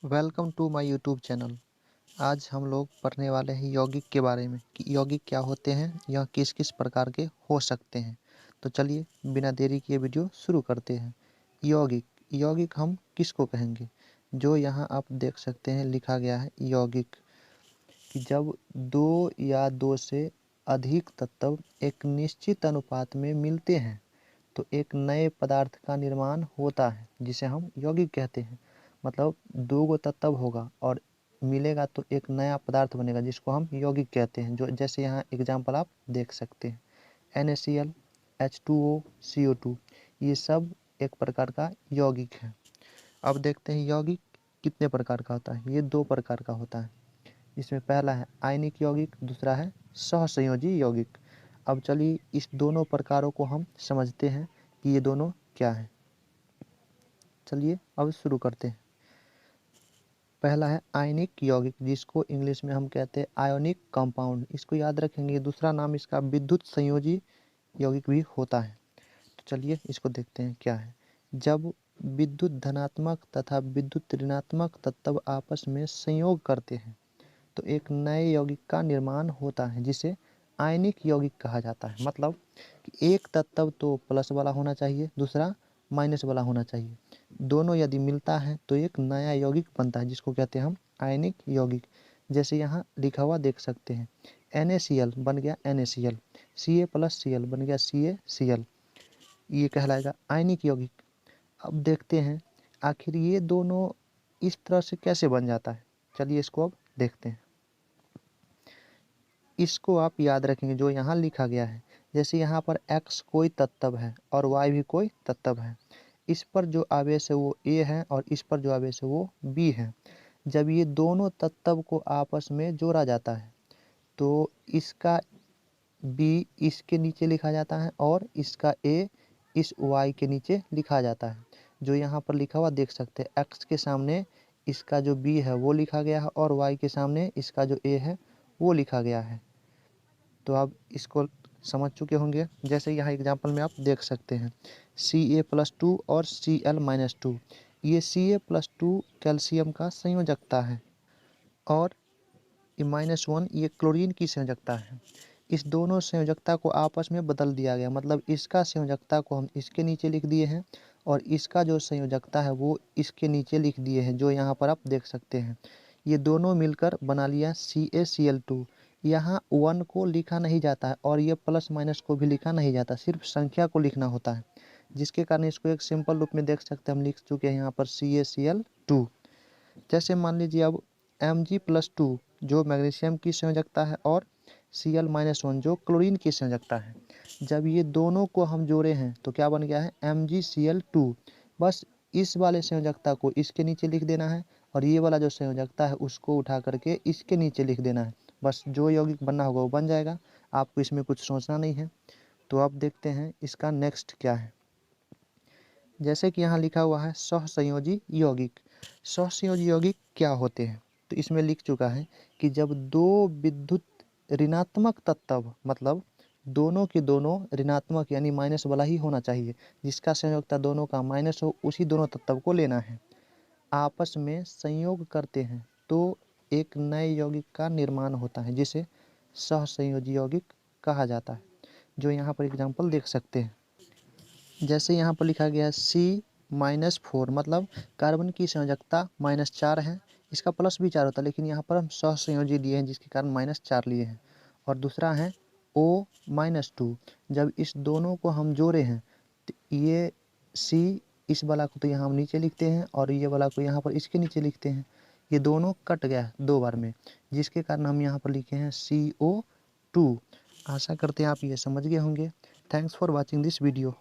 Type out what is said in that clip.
Welcome to my YouTube channel. आज हम लोग पढ़ने वाले हैं यौगिक के बारे में कि यौगिक क्या होते हैं या किस किस प्रकार के हो सकते हैं। तो चलिए बिना देरी किए वीडियो शुरू करते हैं। यौगिक यौगिक हम किसको कहेंगे? जो यहाँ आप देख सकते हैं लिखा गया है यौगिक, कि जब दो या दो से अधिक तत्व एक निश्चित अनुपात में मिलते हैं तो एक नए पदार्थ का निर्माण होता है जिसे हम यौगिक कहते हैं। मतलब दो गो तत्व होगा और मिलेगा तो एक नया पदार्थ बनेगा जिसको हम यौगिक कहते हैं। जो जैसे यहाँ एग्जाम्पल आप देख सकते हैं, NaCl, H2O, CO2, ये सब एक प्रकार का यौगिक है। अब देखते हैं यौगिक कितने प्रकार का होता है। ये दो प्रकार का होता है। इसमें पहला है आयनिक यौगिक, दूसरा है सहसंयोजी यौगिक। अब चलिए इस दोनों प्रकारों को हम समझते हैं कि ये दोनों क्या है। चलिए अब शुरू करते हैं। पहला है आयनिक यौगिक, जिसको इंग्लिश में हम कहते हैं आयोनिक कंपाउंड। इसको याद रखेंगे, दूसरा नाम इसका विद्युत संयोजी यौगिक भी होता है। तो चलिए इसको देखते हैं क्या है। जब विद्युत धनात्मक तथा विद्युत ऋणात्मक तत्व आपस में संयोग करते हैं तो एक नए यौगिक का निर्माण होता है जिसे आयनिक यौगिक कहा जाता है। मतलब कि एक तत्व तो प्लस वाला होना चाहिए, दूसरा माइनस वाला होना चाहिए। दोनों यदि मिलता है तो एक नया यौगिक बनता है जिसको कहते हैं हम आयनिक यौगिक। जैसे यहाँ लिखा हुआ देख सकते हैं, NaCl बन गया NaCl, Ca+Cl बन गया CaCl, ये कहलाएगा आयनिक यौगिक। अब देखते हैं आखिर ये दोनों इस तरह से कैसे बन जाता है। चलिए इसको अब देखते हैं। इसको आप याद रखेंगे जो यहाँ लिखा गया है। जैसे यहाँ पर x कोई तत्व है और y भी कोई तत्व है। इस पर जो आवेश है वो A है और इस पर जो आवेश है वो B है। जब ये दोनों तत्व को आपस में जोड़ा जाता है तो इसका B इसके नीचे लिखा जाता है और इसका A इस y के नीचे लिखा जाता है। जो यहाँ पर लिखा हुआ देख सकते हैं, x के सामने इसका जो B है वो लिखा गया है और y के सामने इसका जो A है वो लिखा गया है। तो आप इसको समझ चुके होंगे। जैसे यहाँ एग्जाम्पल में आप देख सकते हैं Ca+2 और Cl-2। ये Ca+2 कैल्शियम का संयोजकता है और -1 ये क्लोरीन की संयोजकता है। इस दोनों संयोजकता को आपस में बदल दिया गया। मतलब इसका संयोजकता को हम इसके नीचे लिख दिए हैं और इसका जो संयोजकता है वो इसके नीचे लिख दिए हैं, जो यहाँ पर आप देख सकते हैं। ये दोनों मिलकर बना लिया CaCl2। यहाँ 1 को लिखा नहीं जाता है और ये प्लस माइनस को भी लिखा नहीं जाता, सिर्फ संख्या को लिखना होता है, जिसके कारण इसको एक सिंपल रूप में देख सकते हैं। हम लिख चुके हैं यहाँ पर CaCl2। जैसे मान लीजिए अब Mg+2 जो मैग्नीशियम की संयोजकता है और Cl-1 जो क्लोरीन की संयोजकता है। जब ये दोनों को हम जोड़े हैं तो क्या बन गया है MgCl2। बस इस वाले संयोजकता को इसके नीचे लिख देना है और ये वाला जो संयोजकता है उसको उठा करके इसके नीचे लिख देना है। बस जो यौगिक बनना होगा वो बन जाएगा, आपको इसमें कुछ सोचना नहीं है। तो अब देखते हैं इसका नेक्स्ट क्या है। जैसे कि यहाँ लिखा हुआ है सहसंयोजी यौगिक। सहसंयोजी यौगिक क्या होते हैं? तो इसमें लिख चुका है कि जब दो विद्युत ऋणात्मक तत्व, मतलब दोनों के दोनों ऋणात्मक यानी माइनस वाला ही होना चाहिए, जिसका संयोजकता दोनों का माइनस हो उसी दोनों तत्व को लेना है, आपस में संयोग करते हैं तो एक नए यौगिक का निर्माण होता है जिसे सहसंयोजी यौगिक कहा जाता है। जो यहाँ पर एग्जाम्पल देख सकते हैं। जैसे यहाँ पर लिखा गया है C-4, मतलब कार्बन की संयोजकता -4 है। इसका प्लस भी 4 होता है लेकिन यहाँ पर हम सहसंयोजी लिए हैं जिसके कारण -4 लिए हैं। और दूसरा है O-2। जब इस दोनों को हम जोड़े हैं तो ये C, इस वाला को तो यहाँ हम नीचे लिखते हैं और ये वाला को यहाँ पर इसके नीचे लिखते हैं। ये दोनों कट गया है 2 बार में, जिसके कारण हम यहाँ पर लिखे हैं CO2। आशा करते हैं आप ये समझ गए होंगे। Thanks for watching this video.